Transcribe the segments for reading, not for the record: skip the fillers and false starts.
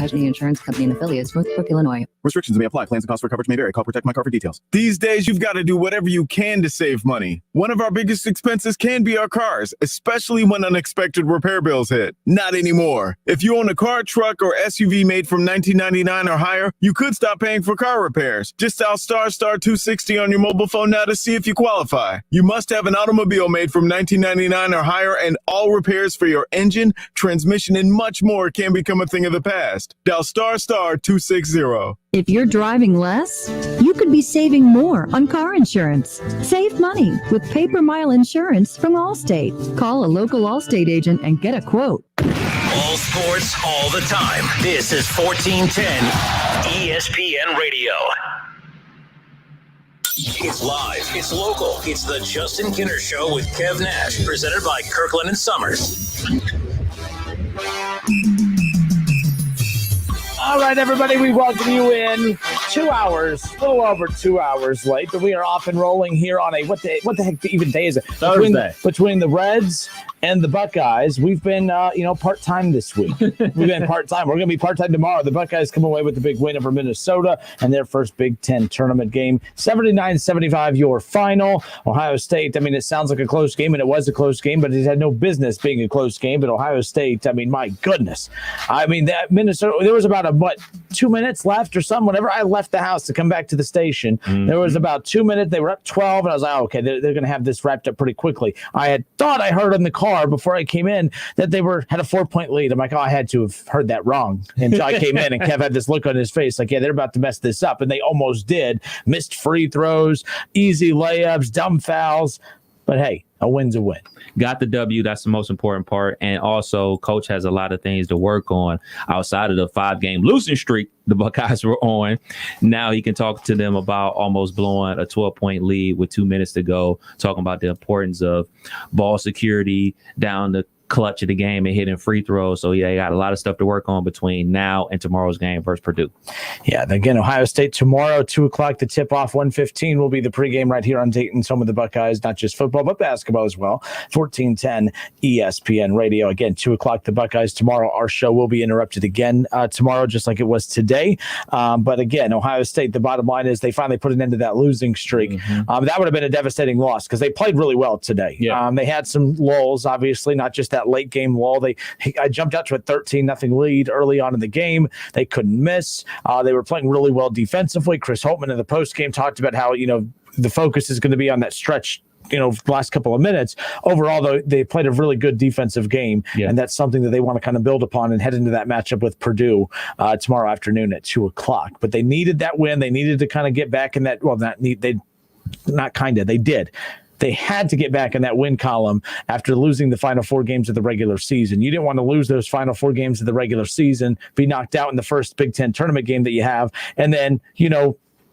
Casualty Insurance Company and affiliates, Northbrook, Illinois. Restrictions may apply. Plans and costs for coverage may vary. Call Protect My Car for details. These days, you've got to do whatever you can to save money. One of our biggest expenses can be our cars, especially when unexpected repair bills hit. Not anymore. If you own a car, truck, or SUV made from 1999 or higher, you could stop paying for car repairs. Just dial *260 on your mobile phone now to see if you qualify. You must have an automobile made from 1999 or higher, and all repairs for your engine, transmission, and much more can become a thing of the past. Dial *260. If you're driving less, you could be saving more on car insurance. Save money with pay-per-mile insurance from Allstate. Call a local Allstate agent and get a quote. All sports, all the time. This is 1410 ESPN Radio. It's live, it's local, it's the Justin Kinner Show with Kev Nash, presented by Kirkland and Sommers. All right, everybody, we welcome you in 2 hours, a little over 2 hours late, but we are off and rolling here on a, what the heck even day is it? Thursday. Between the Reds and the Buckeyes, we've been, part-time this week. We've been part-time. We're going to be part-time tomorrow. The Buckeyes come away with the big win over Minnesota and their first Big Ten tournament game. 79-75, your final. Ohio State, it sounds like a close game, and it was a close game, but it had no business being a close game. But Ohio State, my goodness. That Minnesota, there was about 2 minutes left or something. Whenever I left the house to come back to the station, there was about 2 minutes. They were up 12, and I was like, okay, they're going to have this wrapped up pretty quickly. I had thought I heard in the car before I came in that they had a 4-point lead. I'm like, I had to have heard that wrong. And I came in, and Kev had this look on his face like, yeah, they're about to mess this up. And they almost did. Missed free throws, easy layups, dumb fouls. But hey, a win's a win. Got the W. That's the most important part. And also, Coach has a lot of things to work on outside of the 5-game losing streak the Buckeyes were on. Now he can talk to them about almost blowing a 12-point lead with 2 minutes to go, talking about the importance of ball security down the clutch of the game and hitting free throws. So, yeah, he got a lot of stuff to work on between now and tomorrow's game versus Purdue. Yeah, again, Ohio State tomorrow, 2 o'clock, the tip-off, 1:15 will be the pregame right here on Dayton's home of the Buckeyes, not just football, but basketball as well. 1410 ESPN Radio. Again, 2 o'clock, the Buckeyes tomorrow. Our show will be interrupted again tomorrow, just like it was today. But again, Ohio State, the bottom line is they finally put an end to that losing streak. That would have been a devastating loss because they played really well today. Yeah. They had some lulls, obviously, not just that late game lull. I jumped out to a 13-0 lead early on in the game. They couldn't miss. They were playing really well defensively. Chris Holtman in the post game talked about how, the focus is going to be on that stretch, last couple of minutes. Overall, though, they played a really good defensive game, and that's something that they want to kind of build upon and head into that matchup with Purdue tomorrow afternoon at 2 o'clock. But they needed that win. They needed to kind of get back in that. Well, they did. They had to get back in that win column after losing the final 4 games of the regular season. You didn't want to lose those final 4 games of the regular season, be knocked out in the first Big Ten tournament game that you have, and then,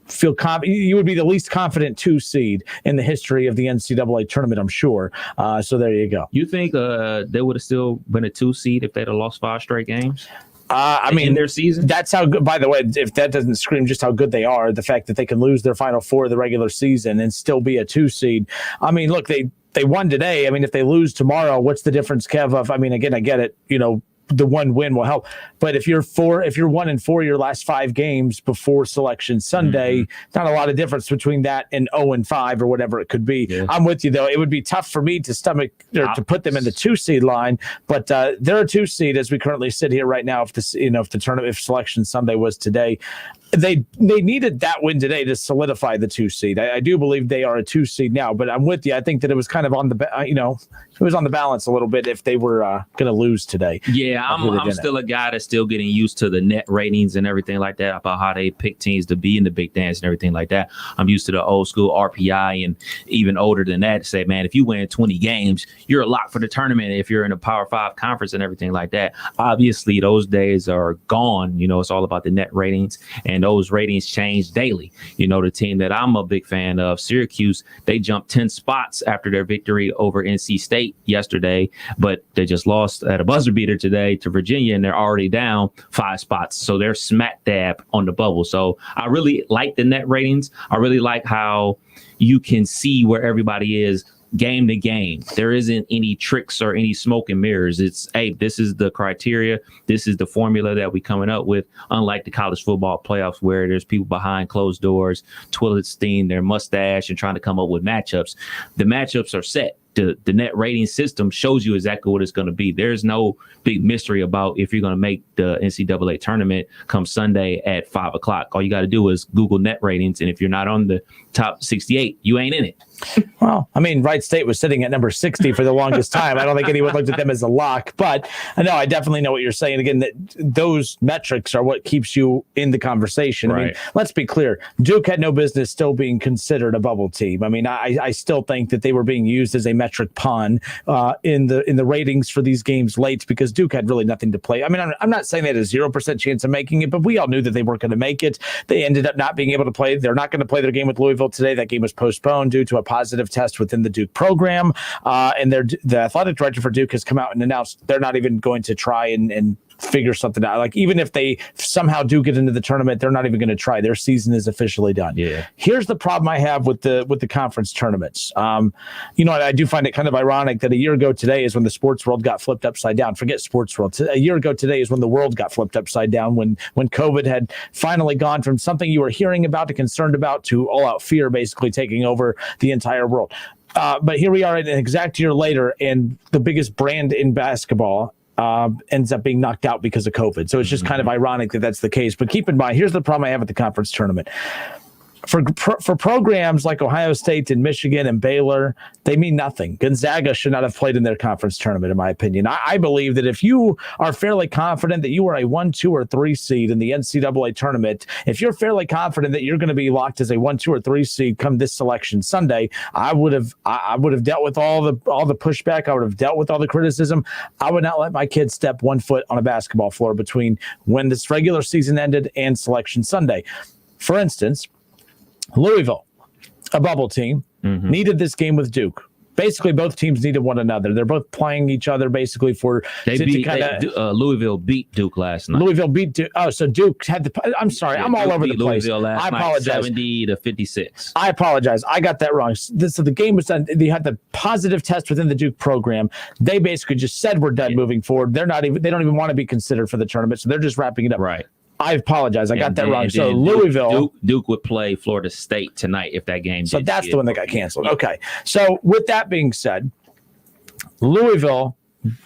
feel confident. You would be the least confident 2 seed in the history of the NCAA tournament, I'm sure. So there you go. You think they would have still been a 2 seed if they'd have lost 5 straight games? In their season. That's how good. By the way, if that doesn't scream just how good they are, the fact that they can lose their final 4 of the regular season and still be a 2 seed. Look, they won today. If they lose tomorrow, what's the difference, Kev? Again, I get it. The one win will help. But if you're 1-4 your last 5 games before Selection Sunday, not a lot of difference between that and 0-5 or whatever it could be. Yeah. I'm with you though. It would be tough for me to stomach or to put them in the 2 seed line, but they're a 2 seed as we currently sit here right now. If the tournament, if Selection Sunday was today, they needed that win today to solidify the 2 seed. I do believe they are a 2 seed now, but I'm with you. I think that it was kind of on the it was on the balance a little bit if they were going to lose today. Yeah, I'm still a guy that's still getting used to the net ratings and everything like that about how they pick teams to be in the Big Dance and everything like that. I'm used to the old school RPI and even older than that to say, man, if you win 20 games, you're a lock for the tournament if you're in a Power 5 conference and everything like that. Obviously, those days are gone. It's all about the net ratings, and those ratings change daily. The team that I'm a big fan of, Syracuse, they jumped 10 spots after their victory over NC State yesterday, but they just lost at a buzzer beater today to Virginia, and they're already down 5 spots. So they're smack dab on the bubble. So I really like the net ratings. I really like how you can see where everybody is game to game. There isn't any tricks or any smoke and mirrors. It's, hey, this is the criteria. This is the formula that we coming up with. Unlike the college football playoffs where there's people behind closed doors, toilet steam their mustache and trying to come up with matchups. The matchups are set. The net rating system shows you exactly what it's going to be. There's no big mystery about if you're going to make the NCAA tournament come Sunday at 5 o'clock. All you got to do is Google net ratings. And if you're not on the top 68, you ain't in it. Well, I mean, Wright State was sitting at number 60 for the longest time. I don't think anyone looked at them as a lock, but no, I definitely know what you're saying. Again, that those metrics are what keeps you in the conversation. Right. I mean, let's be clear. Duke had no business still being considered a bubble team. I mean, I still think that they were being used as a metric pawn in the ratings for these games late because Duke had really nothing to play. I mean, I'm not saying they had a 0% chance of making it, but we all knew that they weren't going to make it. They ended up not being able to play. They're not going to play their game with Louisville today. That game was postponed due to a positive test within the Duke program. And the athletic director for Duke has come out and announced they're not even going to try and figure something out. Like, even if they somehow do get into the tournament, they're not even going to try. Their season is officially done. Yeah. Here's the problem I have with the conference tournaments. I do find it kind of ironic that a year ago today is when the sports world got flipped upside down. Forget sports world. A year ago today is when the world got flipped upside down, when COVID had finally gone from something you were hearing about to concerned about to all out fear basically taking over the entire world. But here we are an exact year later, and the biggest brand in basketball ends up being knocked out because of COVID. So it's just kind of ironic that that's the case. But keep in mind, here's the problem I have with the conference tournament. For programs like Ohio State and Michigan and Baylor, they mean nothing. Gonzaga should not have played in their conference tournament, in my opinion. I believe that if you are fairly confident that you are a 1, 2, or 3 seed in the NCAA tournament, if you're fairly confident that you're going to be locked as a 1, 2, or 3 seed come this selection Sunday, I would have dealt with all the pushback. I would have dealt with all the criticism. I would not let my kids step 1 foot on a basketball floor between when this regular season ended and selection Sunday. For instance, Louisville, a bubble team, needed this game with Duke. Basically, both teams needed one another. They're both playing each other basically for Louisville beat Duke last night. Louisville beat Duke. Oh, so Duke had the. I'm sorry, I'm all over the place. I apologize. 70-56. I apologize. I got that wrong. So the game was done. They had the positive test within the Duke program. They basically just said we're done moving forward. They don't even want to be considered for the tournament, so they're just wrapping it up. Right. I apologize. I got that wrong. So Louisville. Duke would play Florida State tonight if that game. So that's the one that got canceled. Okay. So with that being said, Louisville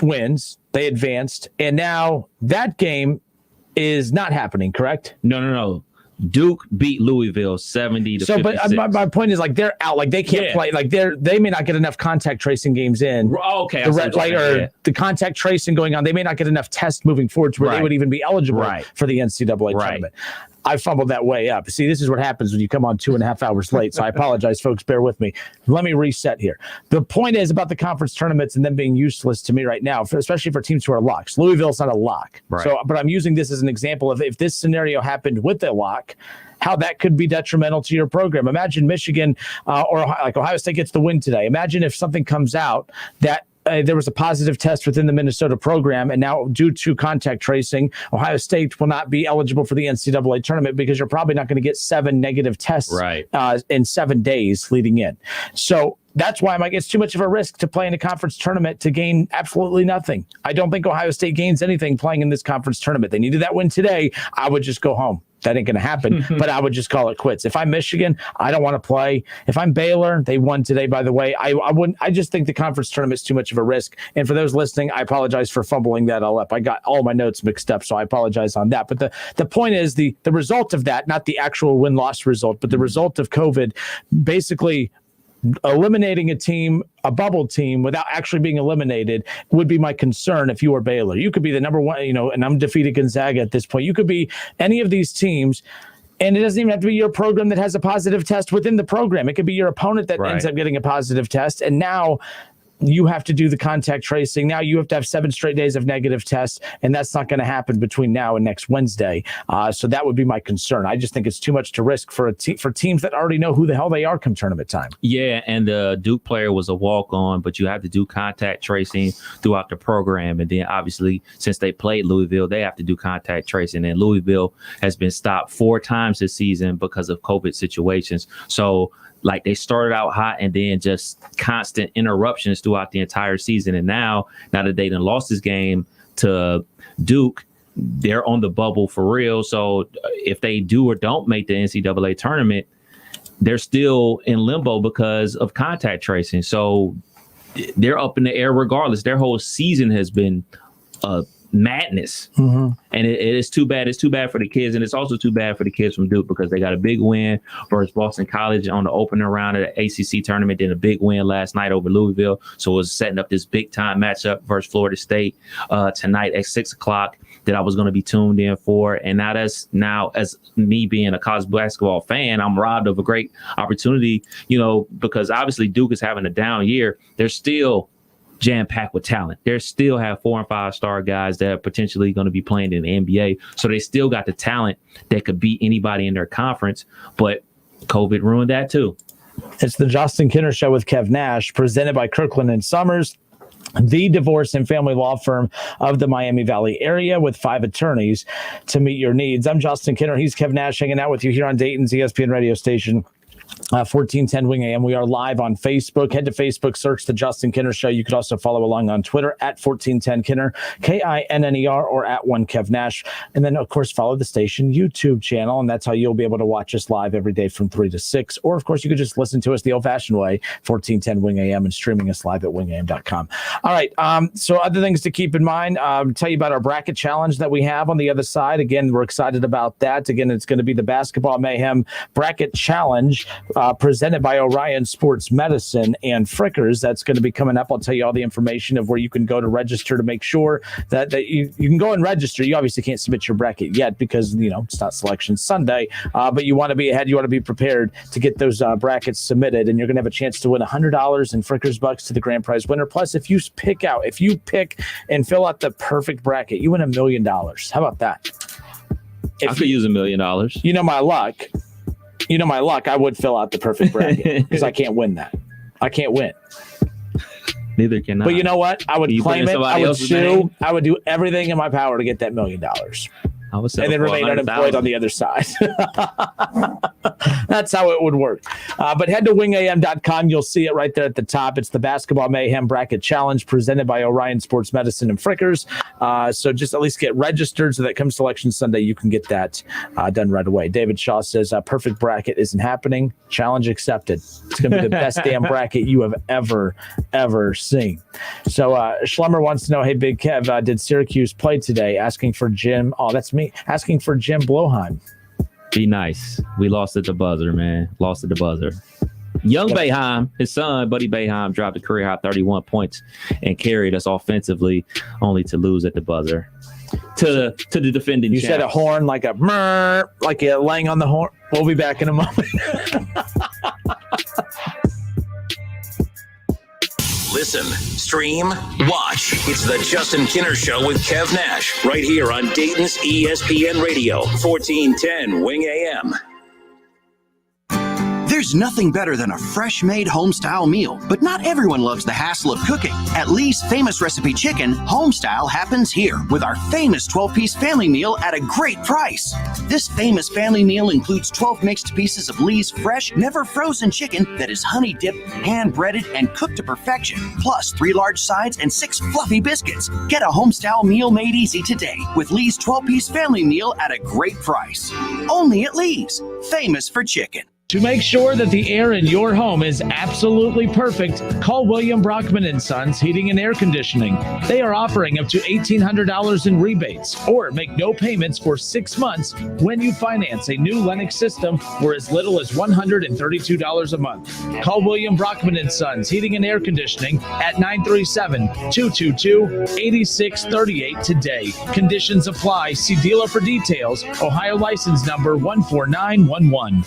wins. They advanced. And now that game is not happening, correct? No. Duke beat Louisville 70-56. So, but my point is, like, they're out. Like, they can't play. Like, they may not get enough contact tracing games in. Okay. The contact tracing going on. They may not get enough tests moving forward to where they would even be eligible for the NCAA tournament. I fumbled that way up. See, this is what happens when you come on 2.5 hours late. So I apologize, folks. Bear with me. Let me reset here. The point is about the conference tournaments and them being useless to me right now, especially for teams who are locks. Louisville's not a lock. Right. So, but I'm using this as an example of if this scenario happened with a lock, how that could be detrimental to your program. Imagine Michigan or like Ohio State gets the win today. Imagine if something comes out that there was a positive test within the Minnesota program, and now due to contact tracing, Ohio State will not be eligible for the NCAA tournament because you're probably not going to get 7 negative tests in 7 days leading in. So that's why I'm like, it's too much of a risk to play in a conference tournament to gain absolutely nothing. I don't think Ohio State gains anything playing in this conference tournament. They needed that win today. I would just go home. That ain't going to happen, but I would just call it quits. If I'm Michigan, I don't want to play. If I'm Baylor, they won today, by the way. I wouldn't. I just think the conference tournament's too much of a risk. And for those listening, I apologize for fumbling that all up. I got all my notes mixed up, so I apologize on that. But the point is the result of that, not the actual win-loss result, but the result of COVID basically eliminating a bubble team without actually being eliminated would be my concern if you were Baylor. You could be the number one, an undefeated Gonzaga at this point. You could be any of these teams, and it doesn't even have to be your program that has a positive test within the program. It could be your opponent that ends up getting a positive test, and now you have to do the contact tracing. Now you have to have 7 straight days of negative tests, and that's not going to happen between now and next Wednesday. So that would be my concern. I just think it's too much to risk for for teams that already know who the hell they are come tournament time. Yeah, and the Duke player was a walk-on, but you have to do contact tracing throughout the program. And then obviously, since they played Louisville, they have to do contact tracing. And Louisville has been stopped 4 times this season because of COVID situations. So like they started out hot and then just constant interruptions throughout the entire season. And now that they done lost this game to Duke, they're on the bubble for real. So if they do or don't make the NCAA tournament, they're still in limbo because of contact tracing. So they're up in the air regardless. Their whole season has been madness. And it is too bad. It's too bad for the kids. And it's also too bad for the kids from Duke because they got a big win versus Boston College on the opening round of the ACC tournament, then a big win last night over Louisville. So it was setting up this big time matchup versus Florida State tonight at 6:00 that I was going to be tuned in for. And now as me being a college basketball fan, I'm robbed of a great opportunity, because obviously Duke is having a down year. They're still jam-packed with talent. They still have 4 and 5 star guys that are potentially going to be playing in the NBA. So they still got the talent that could beat anybody in their conference. But COVID ruined that too. It's the Justin Kinner Show with Kev Nash, presented by Kirkland and Sommers, the divorce and family law firm of the Miami Valley area with 5 attorneys to meet your needs. I'm Justin Kinner. He's Kev Nash hanging out with you here on Dayton's ESPN radio station. 1410 Wing AM. We are live on Facebook. Head to Facebook, search the Justin Kinner Show. You could also follow along on Twitter at 1410 Kinner, KINNER, or at 1Kev Nash. And then, of course, follow the station YouTube channel, and that's how you'll be able to watch us live every day from 3 to 6. Or, of course, you could just listen to us the old-fashioned way, 1410 Wing AM, and streaming us live at wingam.com. All right, so other things to keep in mind, tell you about our bracket challenge that we have on the other side. Again, we're excited about that. Again, it's going to be the Basketball Mayhem Bracket Challenge, presented by Orion Sports Medicine and Frickers. That's going to be coming up. I'll tell you all the information of where you can go to register to make sure that you can go and register. You obviously can't submit your bracket yet because, it's not Selection Sunday, but you want to be ahead. You want to be prepared to get those brackets submitted, and you're going to have a chance to win $100 in Frickers bucks to the grand prize winner. Plus, if you pick and fill out the perfect bracket, you win $1 million. How about that? I could use $1 million. My luck, I would fill out the perfect bracket because I can't win that. I can't win. Neither can I. But you know what? I would claim it. I would sue. I would do everything in my power to get that $1 million. And then remain unemployed on the other side. That's how it would work. But head to wingam.com. You'll see it right there at the top. It's the Basketball Mayhem Bracket Challenge presented by Orion Sports Medicine and Frickers. So just at least get registered so that come Selection Sunday, you can get that done right away. David Shaw says, perfect bracket isn't happening. Challenge accepted. It's going to be the best damn bracket you have ever seen. So Schlemmer wants to know, hey, Big Kev, did Syracuse play today? Asking for Jim. Oh, that's me. Asking for Jim Bloheim. Be nice. We lost at the buzzer, man. Lost at the buzzer. Young Boeheim, his son, Buddy Boeheim, dropped a career high 31 points and carried us offensively, only to lose at the buzzer to the defending. You said a horn like a murr, like you're laying on the horn. We'll be back in a moment. Listen, stream, watch. It's the Justin Kinner Show with Kev Nash right here on Dayton's ESPN Radio, 1410 Wing AM. There's nothing better than a fresh-made home-style meal, but not everyone loves the hassle of cooking. At Lee's Famous Recipe Chicken, home-style happens here with our famous 12-piece family meal at a great price. This famous family meal includes 12 mixed pieces of Lee's fresh, never-frozen chicken that is honey-dipped, hand-breaded, and cooked to perfection, plus 3 large sides and 6 fluffy biscuits. Get a home-style meal made easy today with Lee's 12-piece family meal at a great price. Only at Lee's, famous for chicken. To make sure that the air in your home is absolutely perfect, call William Brockman and Sons Heating and Air Conditioning. They are offering up to $1,800 in rebates or make no payments for 6 months when you finance a new Lennox system for as little as $132 a month. Call William Brockman and Sons Heating and Air Conditioning at 937-222-8638 today. Conditions apply. See dealer for details. Ohio license number 14911.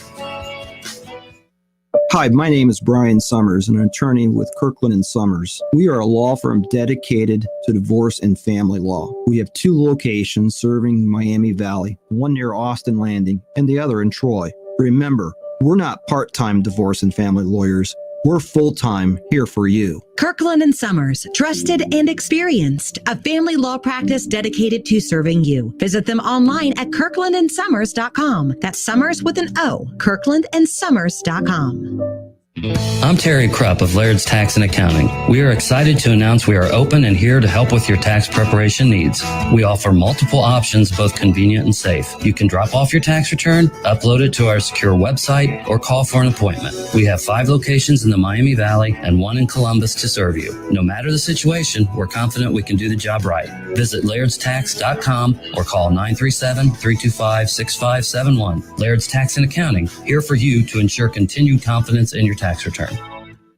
Hi, my name is Brian Sommers, and I'm an attorney with Kirkland and Sommers. We are a law firm dedicated to divorce and family law. We have 2 locations serving Miami Valley, one near Austin Landing and the other in Troy. Remember, we're not part-time divorce and family lawyers. We're full-time here for you. Kirkland and Sommers, trusted and experienced, a family law practice dedicated to serving you. Visit them online at kirklandandsommers.com. That's Sommers with an O, kirklandandsommers.com. I'm Terry Krupp of Laird's Tax and Accounting. We are excited to announce we are open and here to help with your tax preparation needs. We offer multiple options, both convenient and safe. You can drop off your tax return, upload it to our secure website, or call for an appointment. We have 5 locations in the Miami Valley and 1 in Columbus to serve you. No matter the situation, we're confident we can do the job right. Visit lairds.tax.com or call 937-325-6571. Laird's Tax and Accounting, here for you to ensure continued confidence in your tax return.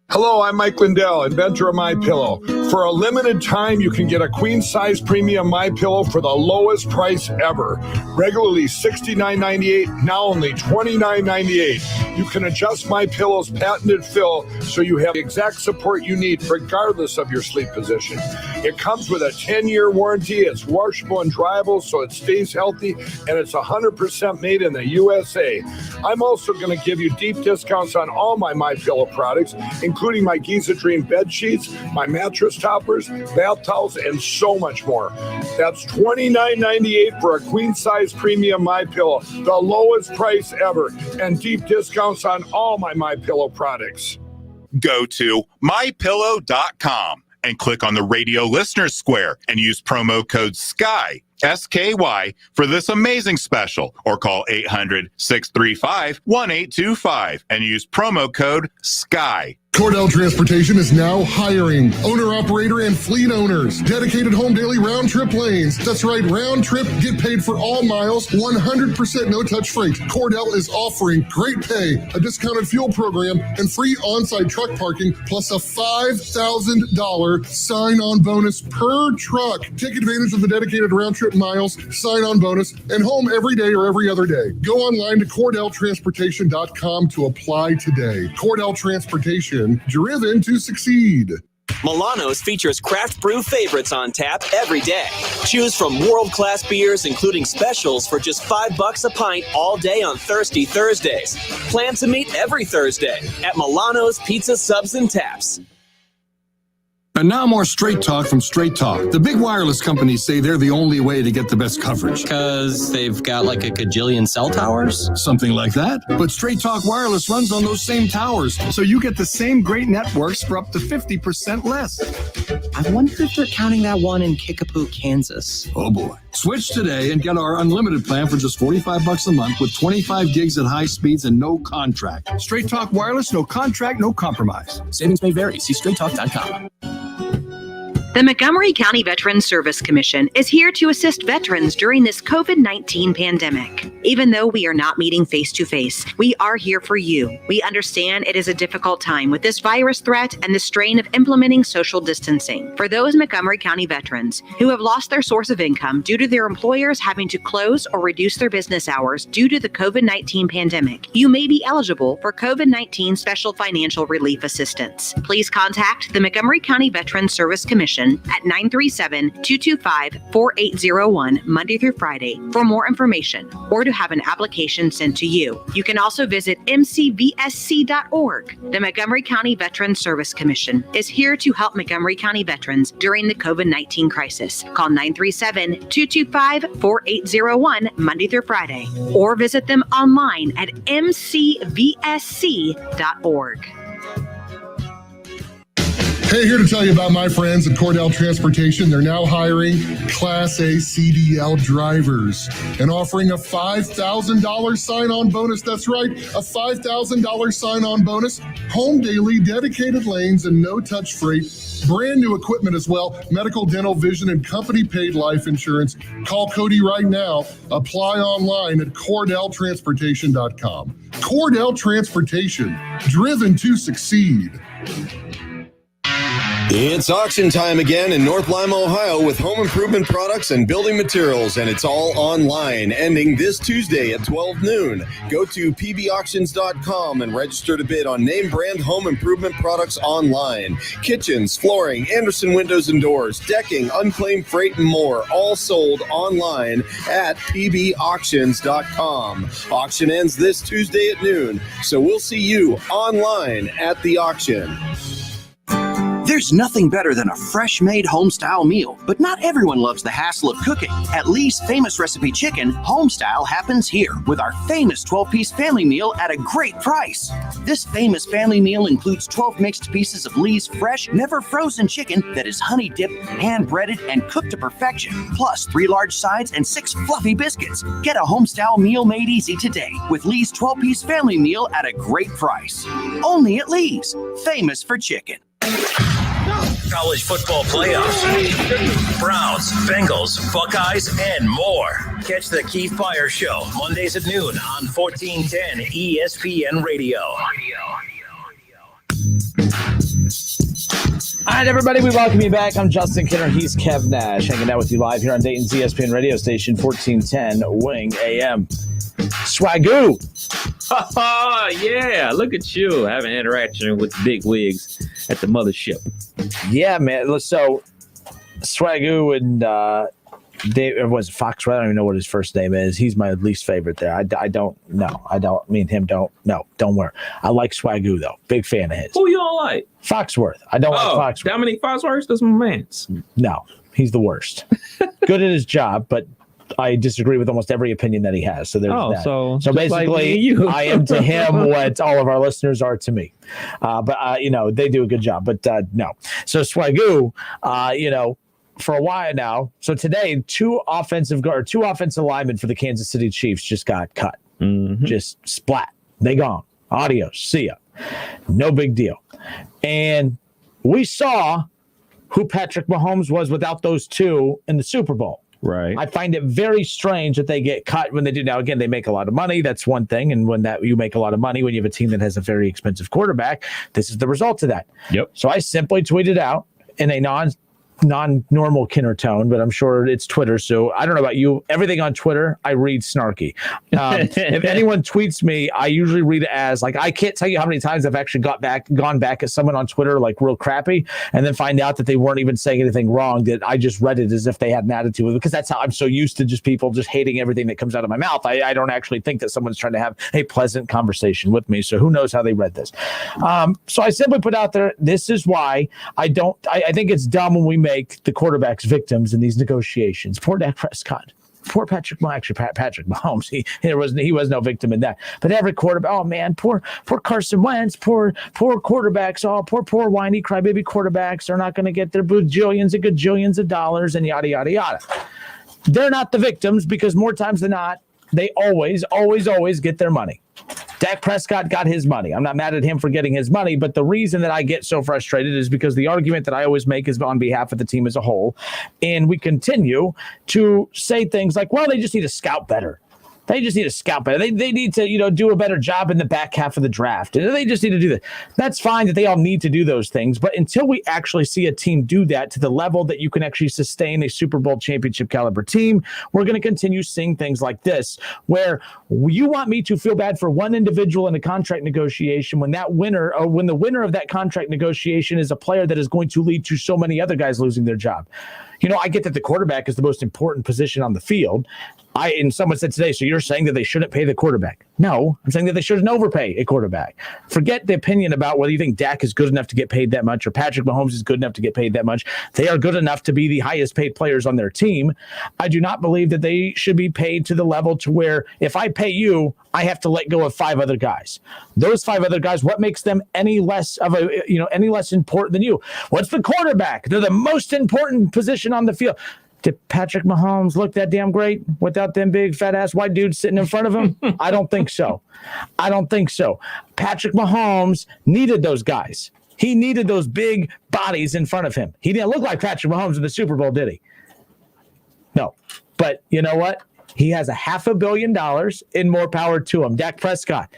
Hello, I'm Mike Lindell, inventor of MyPillow. For a limited time, you can get a queen-size premium MyPillow for the lowest price ever. Regularly $69.98, now only $29.98. You can adjust MyPillow's patented fill so you have the exact support you need regardless of your sleep position. It comes with a 10-year warranty. It's washable and dryable so it stays healthy, and it's 100% made in the USA. I'm also going to give you deep discounts on all my MyPillow products, including my Giza Dream bed sheets, my mattress toppers, bath towels, and so much more. That's $29.98 for a queen-size premium MyPillow, the lowest price ever, and deep discounts on all my MyPillow products. Go to mypillow.com and click on the radio listener square and use promo code SKY, SKY, for this amazing special, or call 800-635-1825 and use promo code SKY. Cordell Transportation is now hiring owner-operator and fleet owners. Dedicated home daily round-trip lanes. That's right, round-trip, get paid for all miles, 100% no-touch freight. Cordell is offering great pay, a discounted fuel program, and free on-site truck parking, plus a $5,000 sign-on bonus per truck. Take advantage of the dedicated round-trip miles, sign-on bonus, and home every day or every other day. Go online to CordellTransportation.com to apply today. Cordell Transportation, driven to succeed. Milano's features craft brew favorites on tap every day. Choose from world-class beers, including specials for just $5 a pint all day on Thirsty Thursdays. Plan to meet every Thursday at Milano's Pizza Subs and Taps. And now more Straight Talk from Straight Talk. The big wireless companies say they're the only way to get the best coverage. Because they've got like a gajillion cell towers? Something like that. But Straight Talk Wireless runs on those same towers, so you get the same great networks for up to 50% less. I wonder if they're counting that one in Kickapoo, Kansas. Oh boy. Switch today and get our unlimited plan for just $45 a month with 25 gigs at high speeds and no contract. Straight Talk Wireless, no contract, no compromise. Savings may vary. See straighttalk.com. The Montgomery County Veterans Service Commission is here to assist veterans during this COVID-19 pandemic. Even though we are not meeting face-to-face, we are here for you. We understand it is a difficult time with this virus threat and the strain of implementing social distancing. For those Montgomery County veterans who have lost their source of income due to their employers having to close or reduce their business hours due to the COVID-19 pandemic, you may be eligible for COVID-19 special financial relief assistance. Please contact the Montgomery County Veterans Service Commission at 937-225-4801 Monday through Friday for more information or to have an application sent to you. You can also visit mcvsc.org. The Montgomery County Veterans Service Commission is here to help Montgomery County veterans during the COVID-19 crisis. Call 937-225-4801 Monday through Friday or visit them online at mcvsc.org. Hey, here to tell you about my friends at Cordell Transportation. They're now hiring Class A CDL drivers and offering a $5,000 sign-on bonus. That's right, a $5,000 sign-on bonus. Home daily, dedicated lanes, and no-touch freight. Brand new equipment as well. Medical, dental, vision, and company-paid life insurance. Call Cody right now. Apply online at CordellTransportation.com. Cordell Transportation, driven to succeed. It's auction time again in North Lima, Ohio with home improvement products and building materials, and it's all online, ending this Tuesday at 12 noon. Go to pbauctions.com and register to bid on name brand home improvement products online. Kitchens, flooring, Anderson windows and doors, decking, unclaimed freight, and more, all sold online at pbauctions.com. Auction ends this Tuesday at noon, so we'll see you online at the auction. There's nothing better than a fresh-made home-style meal, but not everyone loves the hassle of cooking. At Lee's Famous Recipe Chicken, home-style happens here with our famous 12-piece family meal at a great price. This famous family meal includes 12 mixed pieces of Lee's fresh, never-frozen chicken that is honey-dipped, hand-breaded, and cooked to perfection, plus 3 large sides and 6 fluffy biscuits. Get a home-style meal made easy today with Lee's 12-piece family meal at a great price. Only at Lee's, famous for chicken. College football playoffs, Browns, Bengals, Buckeyes, and more. Catch the Keith Byers Show Mondays at noon on 1410 ESPN Radio. All right, everybody, we welcome you back. I'm Justin Kinner. He's Kev Nash, hanging out with you live here on Dayton's ESPN radio station, 1410 Wing AM. Swagoo. Yeah, look at you having interaction with the big wigs at the mothership. Yeah, man. So Swagoo and Dave, was it Fox? I don't even know what his first name is. He's my least favorite there. I don't know. Don't worry. I like Swagoo though. Big fan of his. Who you don't like? Foxworth. I don't like Foxworth. Dominic Foxworth? That's my man's. No, he's the worst. Good at his job, but I disagree with almost every opinion that he has. So there's that. So basically, like I am to him what all of our listeners are to me. But they do a good job. But no. So Swagoo, for a while now. So today, two offensive linemen for the Kansas City Chiefs just got cut. Mm-hmm. Just splat. They gone. Adios. See ya. No big deal. And we saw who Patrick Mahomes was without those two in the Super Bowl. Right. I find it very strange that they get cut when they do. Now, again, they make a lot of money. That's one thing. And when you make a lot of money, when you have a team that has a very expensive quarterback, this is the result of that. Yep. So I simply tweeted out in a non-normal Kinner tone, but I'm sure it's Twitter. So I don't know about you. Everything on Twitter, I read snarky. If anyone tweets me, I usually read it as like, I can't tell you how many times I've actually gone back at someone on Twitter, like real crappy, and then find out that they weren't even saying anything wrong, that I just read it as if they had an attitude with it, because that's how I'm so used to just people just hating everything that comes out of my mouth. I don't actually think that someone's trying to have a pleasant conversation with me. So who knows how they read this. So I simply put out there, this is why I think it's dumb when we make the quarterbacks victims in these negotiations. Poor Dak Prescott. Poor Patrick Mahomes. He was no victim in that. But every quarterback, oh man, poor Carson Wentz, poor quarterbacks, poor whiny crybaby quarterbacks are not going to get their bajillions and gajillions of dollars and yada yada yada. They're not the victims because more times than not, they always get their money. Dak Prescott got his money. I'm not mad at him for getting his money, but the reason that I get so frustrated is because the argument that I always make is on behalf of the team as a whole. And we continue to say things like, well, they just need to scout better. They just need to scout better. They need to, do a better job in the back half of the draft. They just need to do that. That's fine that they all need to do those things. But until we actually see a team do that to the level that you can actually sustain a Super Bowl championship caliber team, we're going to continue seeing things like this, where you want me to feel bad for one individual in a contract negotiation when the winner of that contract negotiation is a player that is going to lead to so many other guys losing their job. I get that the quarterback is the most important position on the field. And someone said today, so you're saying that they shouldn't pay the quarterback? No, I'm saying that they shouldn't overpay a quarterback. Forget the opinion about whether you think Dak is good enough to get paid that much or Patrick Mahomes is good enough to get paid that much. They are good enough to be the highest paid players on their team. I do not believe that they should be paid to the level to where if I pay you, I have to let go of 5 other guys. Those 5 other guys, what makes them any less important than you? What's the quarterback? They're the most important position on the field. Did Patrick Mahomes look that damn great without them big fat ass white dudes sitting in front of him? I don't think so. Patrick Mahomes needed those guys. He needed those big bodies in front of him. He didn't look like Patrick Mahomes in the Super Bowl, did he? No. But you know what? He has $500 million and more power to him. Dak Prescott.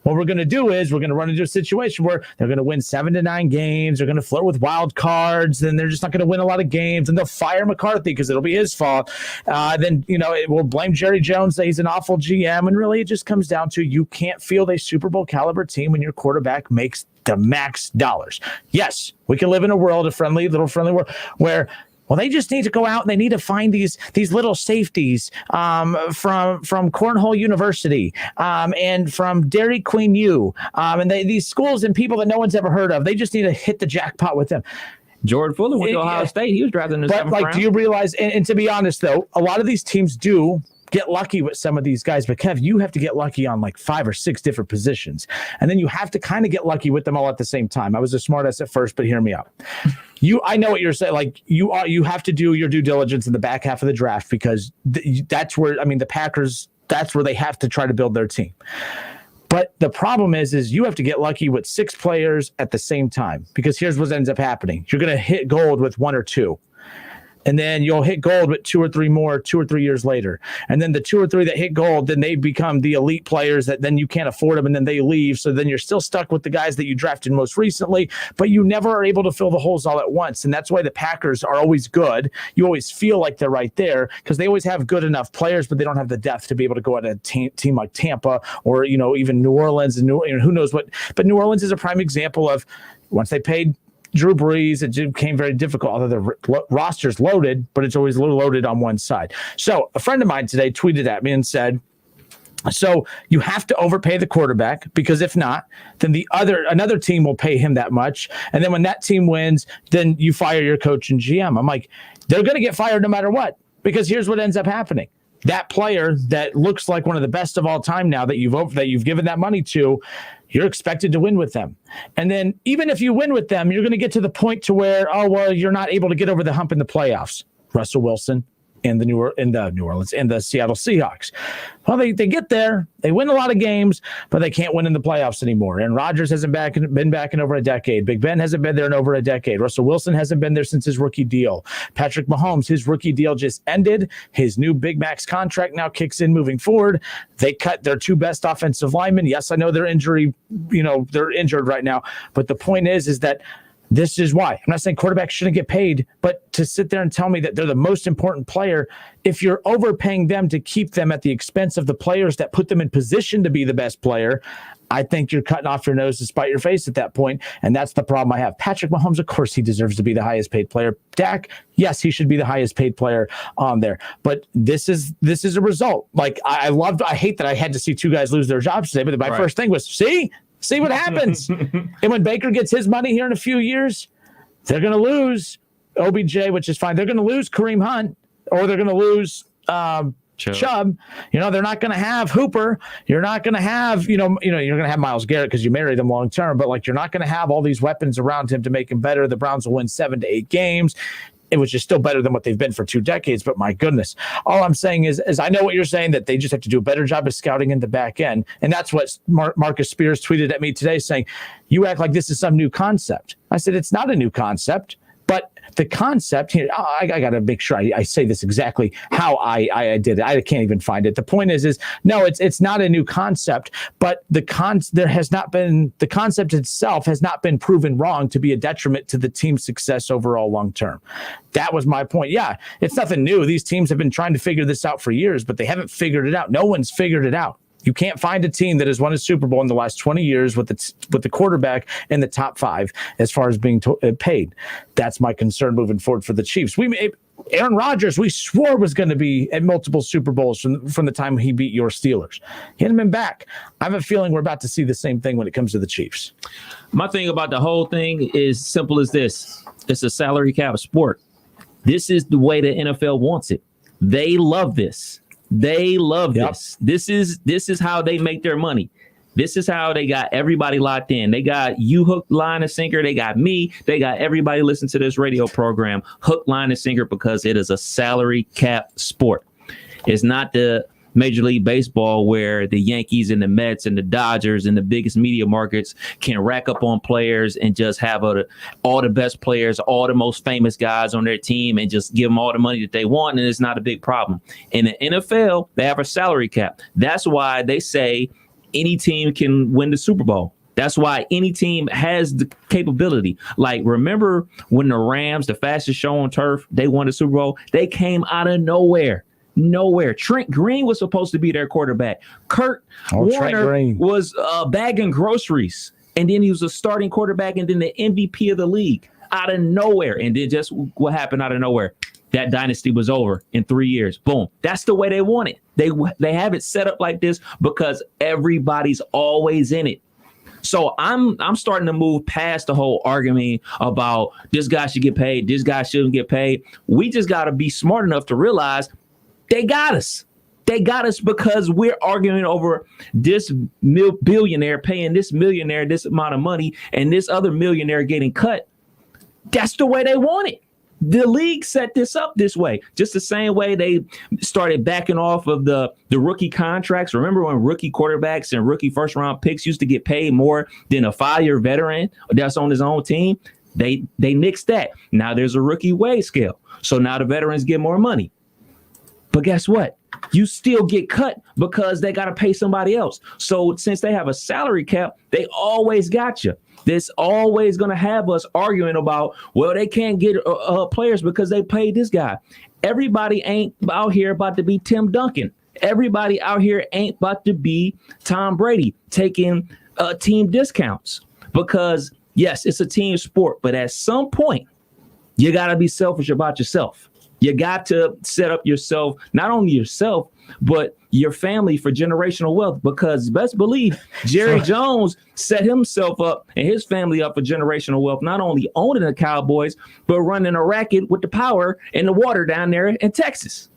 What we're going to do is we're going to run into a situation where they're going to win 7 to 9 games. They're going to flirt with wild cards. Then they're just not going to win a lot of games. And they'll fire McCarthy because it'll be his fault. Then we'll blame Jerry Jones that he's an awful GM. And really, it just comes down to you can't field a Super Bowl caliber team when your quarterback makes the max dollars. Yes, we can live in a world, a friendly world where they just need to go out and they need to find these little safeties from Cornhole University and from Dairy Queen U and these schools and people that no one's ever heard of. They just need to hit the jackpot with them. Jordan Fuller went to Ohio State. He was drafted in the 7th round. Do you realize, and to be honest, though, a lot of these teams do get lucky with some of these guys, but Kev, you have to get lucky on like 5 or 6 different positions, and then you have to kind of get lucky with them all at the same time. I was a smartass at first, but hear me out. I know what you're saying. Like you have to do your due diligence in the back half of the draft because that's where, the Packers, that's where they have to try to build their team. But the problem is you have to get lucky with 6 players at the same time, because here's what ends up happening. You're going to hit gold with 1 or 2. And then you'll hit gold with 2 or 3 more 2 or 3 years later. And then the 2 or 3 that hit gold, then they become the elite players that then you can't afford them, and then they leave. So then you're still stuck with the guys that you drafted most recently, but you never are able to fill the holes all at once. And that's why the Packers are always good. You always feel like they're right there because they always have good enough players, but they don't have the depth to be able to go at a team like Tampa or, even New Orleans and who knows what. But New Orleans is a prime example of once they paid Drew Brees, it became very difficult. Although the roster's loaded, but it's always loaded on one side. So a friend of mine today tweeted at me and said, so you have to overpay the quarterback, because if not, then another team will pay him that much. And then when that team wins, then you fire your coach and GM. I'm like, they're going to get fired no matter what, because here's what ends up happening. That player that looks like one of the best of all time now that you've given that money to, you're expected to win with them. And then even if you win with them, you're going to get to the point to where, you're not able to get over the hump in the playoffs. Russell Wilson and the New Orleans and the Seattle Seahawks. Well, they get there, they win a lot of games, but they can't win in the playoffs anymore. And Rodgers hasn't been back in over a decade. Big Ben hasn't been there in over a decade. Russell Wilson hasn't been there since his rookie deal. Patrick Mahomes, his rookie deal just ended. His new big max contract now kicks in moving forward. They cut their 2 best offensive linemen. Yes, I know they're injured right now, but the point is that this is why. I'm not saying quarterbacks shouldn't get paid, but to sit there and tell me that they're the most important player, if you're overpaying them to keep them at the expense of the players that put them in position to be the best player, I think you're cutting off your nose to spite your face at that point, and that's the problem I have. Patrick Mahomes, of course, he deserves to be the highest paid player. Dak, yes, he should be the highest paid player on there. But this is a result. Like I hate that I had to see 2 guys lose their jobs today, but my first thing was, See what happens. And when Baker gets his money here in a few years, they're going to lose OBJ, which is fine. They're going to lose Kareem Hunt, or they're going to lose Chubb. They're not going to have Hooper. You're not going to have, you're going to have Myles Garrett because you married him long term, but you're not going to have all these weapons around him to make him better. The Browns will win 7 to 8 games. Which is still better than what they've been for 2 decades. But my goodness, all I'm saying is I know what you're saying, that they just have to do a better job of scouting in the back end. And that's what Marcus Spears tweeted at me today saying, you act like this is some new concept. I said, it's not a new concept. But the concept here, I got to make sure I say this exactly how I did it. I can't even find it. The point is no, it's not a new concept, but the concept itself has not been proven wrong to be a detriment to the team's success overall long term. That was my point. Yeah, it's nothing new. These teams have been trying to figure this out for years, but they haven't figured it out. No one's figured it out. You can't find a team that has won a Super Bowl in the last 20 years with the quarterback in the top 5 as far as being paid. That's my concern moving forward for the Chiefs. Aaron Rodgers, we swore was going to be at multiple Super Bowls from the time he beat your Steelers. He hadn't been back. I have a feeling we're about to see the same thing when it comes to the Chiefs. My thing about the whole thing is simple as this. It's a salary cap sport. This is the way the NFL wants it. They love this. They love this. This is how they make their money. This is how they got everybody locked in. They got you hook, line, and sinker. They got me. They got everybody listen to this radio program hook, line, and sinker because it is a salary cap sport. It's not the Major League Baseball where the Yankees and the Mets and the Dodgers and the biggest media markets can rack up on players and just have all the best players, all the most famous guys on their team and just give them all the money that they want, and it's not a big problem. In the NFL, they have a salary cap. That's why they say any team can win the Super Bowl. That's why any team has the capability. Like, remember when the Rams, the fastest show on turf, they won the Super Bowl? They came out of nowhere. Trent Green was supposed to be their quarterback. Kurt Warner was bagging groceries, and then he was a starting quarterback and then the MVP of the league out of nowhere. And then just what happened out of nowhere? That dynasty was over in 3 years. Boom. That's the way they want it. They have it set up like this because everybody's always in it. So I'm starting to move past the whole argument about this guy should get paid, this guy shouldn't get paid. We just got to be smart enough to realize they got us. They got us because we're arguing over this billionaire paying this millionaire this amount of money and this other millionaire getting cut. That's the way they want it. The league set this up this way, just the same way they started backing off of the rookie contracts. Remember when rookie quarterbacks and rookie first round picks used to get paid more than a 5-year veteran that's on his own team? They nixed that. Now there's a rookie wage scale. So now the veterans get more money. But guess what? You still get cut because they got to pay somebody else. So since they have a salary cap, they always got you. This always going to have us arguing about, well, they can't get players because they paid this guy. Everybody ain't out here about to be Tim Duncan. Everybody out here ain't about to be Tom Brady taking team discounts because, yes, it's a team sport. But at some point, you got to be selfish about yourself. You got to set up yourself, not only yourself, but your family for generational wealth, because best believe Jerry Jones set himself up and his family up for generational wealth, not only owning the Cowboys, but running a racket with the power and the water down there in Texas.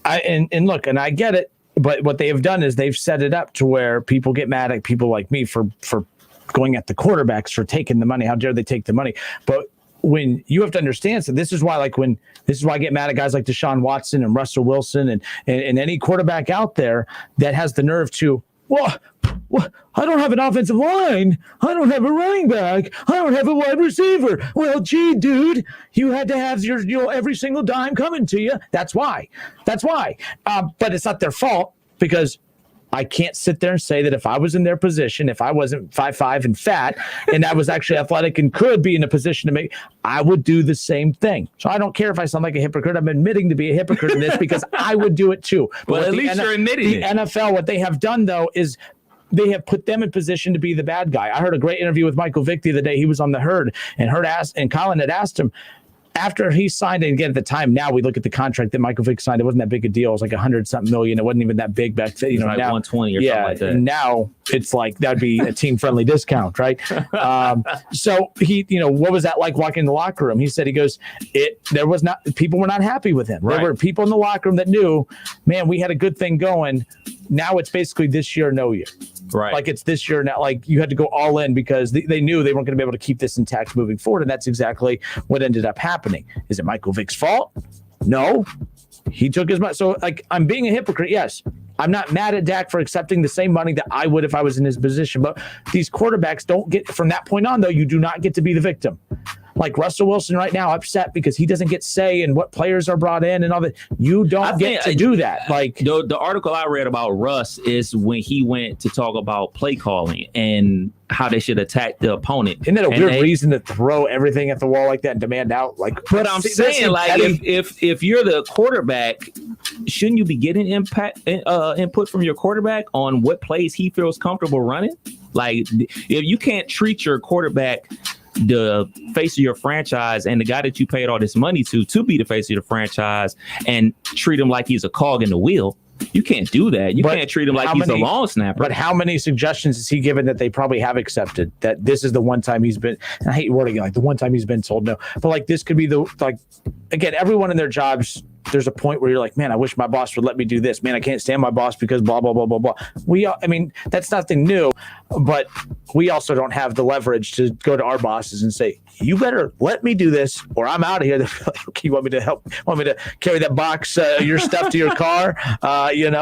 Look, I get it, but what they have done is they've set it up to where people get mad at people like me for going at the quarterbacks for taking the money. How dare they take the money? But when you have to understand, so this is why I get mad at guys like Deshaun Watson and Russell Wilson and any quarterback out there that has the nerve to, well, I don't have an offensive line. I don't have a running back. I don't have a wide receiver. Well, gee, dude, you had to have your every single dime coming to you. That's why. But it's not their fault, because I can't sit there and say that if I was in their position, if I wasn't 5'5" and fat, and I was actually athletic and could be in a position to make, I would do the same thing. So I don't care if I sound like a hypocrite. I'm admitting to be a hypocrite in this because I would do it too. Well, at least you're admitting it. The NFL, what they have done though is they have put them in position to be the bad guy. I heard a great interview with Michael Vick the other day. He was on the Herd, and Colin had asked him, after he signed, and again, at the time, now we look at the contract that Michael Vick signed, it wasn't that big a deal. It was like $100-something million. It wasn't even that big back then. Like now, 120 or something like that. Now it's like that'd be a team-friendly discount, right? So he, what was that like walking in the locker room? He said, people were not happy with him. Right. There were people in the locker room that knew, man, we had a good thing going. Now it's basically this year, no year. Right. Like it's this year now, like you had to go all in because they knew they weren't going to be able to keep this intact moving forward. And that's exactly what ended up happening. Is it Michael Vick's fault? No. He took his money. So like, I'm being a hypocrite. Yes. I'm not mad at Dak for accepting the same money that I would if I was in his position. But these quarterbacks don't get, from that point on though, you do not get to be the victim. Like Russell Wilson right now, upset because he doesn't get say in what players are brought in and all that. You don't get to do that. Like the article I read about Russ is when he went to talk about play calling and how they should attack the opponent. Isn't that a weird reason to throw everything at the wall like that and demand out? Like, but I'm saying, like, if you're the quarterback, shouldn't you be getting input from your quarterback on what plays he feels comfortable running? Like, if you can't treat your quarterback the face of your franchise and the guy that you paid all this money to be the face of your franchise and treat him like he's a cog in the wheel, you can't do that. You can't treat him like he's a long snapper. But how many suggestions has he given that they probably have accepted? That this is the one time he's been, and I hate wording it, like the one time he's been told no. But like this could be again, everyone in their jobs, there's a point where you're like, man, I wish my boss would let me do this. Man, I can't stand my boss because blah, blah, blah, blah, blah. That's nothing new, but we also don't have the leverage to go to our bosses and say, you better let me do this or I'm out of here. Okay, you want me to carry that box, your stuff to your car?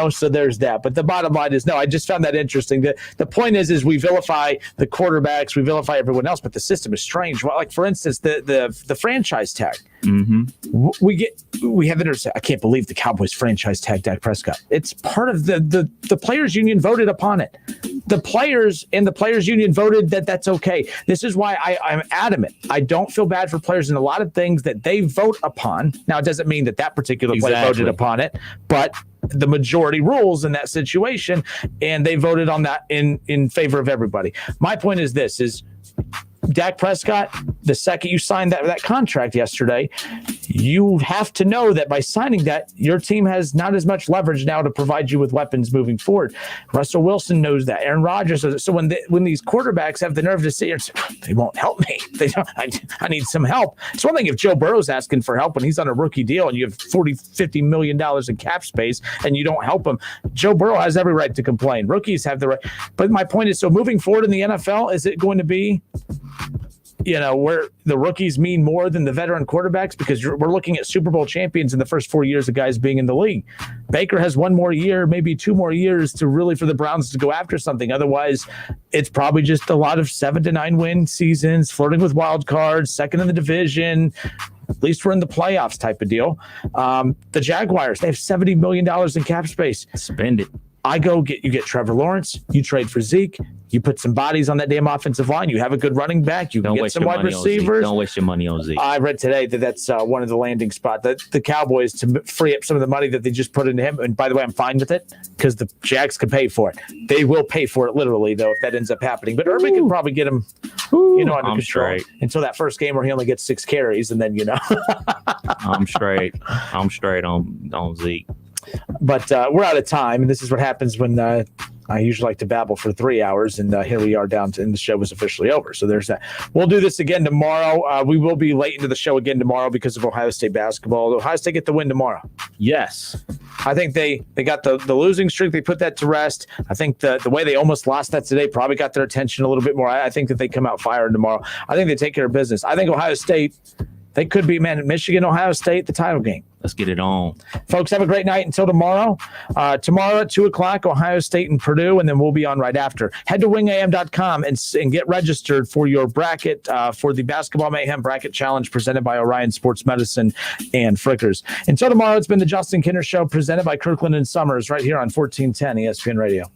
So there's that. But the bottom line is, no, I just found that interesting. The point is we vilify the quarterbacks, we vilify everyone else, but the system is strange. Well, like for instance, the franchise tag. Mm-hmm. We have I can't believe the Cowboys franchise tag Dak Prescott. It's part of the players union voted upon it. The players and the players union voted that's okay. This is why I'm adamant. I don't feel bad for players in a lot of things that they vote upon. Now, it doesn't mean that particular player voted upon it, but the majority rules in that situation, and they voted on that in favor of everybody. My point is this: Dak Prescott, the second you signed that contract yesterday, you have to know that by signing that, your team has not as much leverage now to provide you with weapons moving forward. Russell Wilson knows that. Aaron Rodgers knows it. So when these quarterbacks have the nerve to sit here and say, they won't help me. They don't. I need some help. It's one thing if Joe Burrow's asking for help when he's on a rookie deal and you have $40-50 million in cap space and you don't help him. Joe Burrow has every right to complain. Rookies have the right. But my point is, so moving forward in the NFL, is it going to be, where the rookies mean more than the veteran quarterbacks? Because we're looking at Super Bowl champions in the first 4 years of guys being in the league. Baker has 1 more year, maybe 2 more years for the Browns to go after something. Otherwise, it's probably just a lot of 7 to 9 win seasons, flirting with wild cards, second in the division. At least we're in the playoffs type of deal. The Jaguars, they have $70 million in cap space. Spend it. You get Trevor Lawrence, you trade for Zeke, you put some bodies on that damn offensive line, you have a good running back, you can get some wide receivers. Don't waste your money on Zeke. I read today that's one of the landing spots, that the Cowboys, to free up some of the money that they just put into him. And by the way, I'm fine with it because the Jags can pay for it. They will pay for it literally, though, if that ends up happening. But Urban can probably get him under control straight. Until that first game where he only gets 6 carries, and then I'm straight on Zeke. But we're out of time, and this is what happens when I usually like to babble for 3 hours, and here we are and the show is officially over. So there's that. We'll do this again tomorrow. We will be late into the show again tomorrow because of Ohio State basketball. Ohio State get the win tomorrow. Yes. I think they got the losing streak. They put that to rest. I think the way they almost lost that today probably got their attention a little bit more. I think that they come out firing tomorrow. I think they take care of business. I think Ohio State, they could be, Michigan, Ohio State, the title game. Let's get it on. Folks, have a great night until tomorrow. Tomorrow at 2 o'clock, Ohio State and Purdue, and then we'll be on right after. Head to wingam.com and get registered for your bracket for the Basketball Mayhem Bracket Challenge presented by Orion Sports Medicine and Frickers. Until tomorrow, it's been the Justin Kinner Show presented by Kirkland and Sommers right here on 1410 ESPN Radio.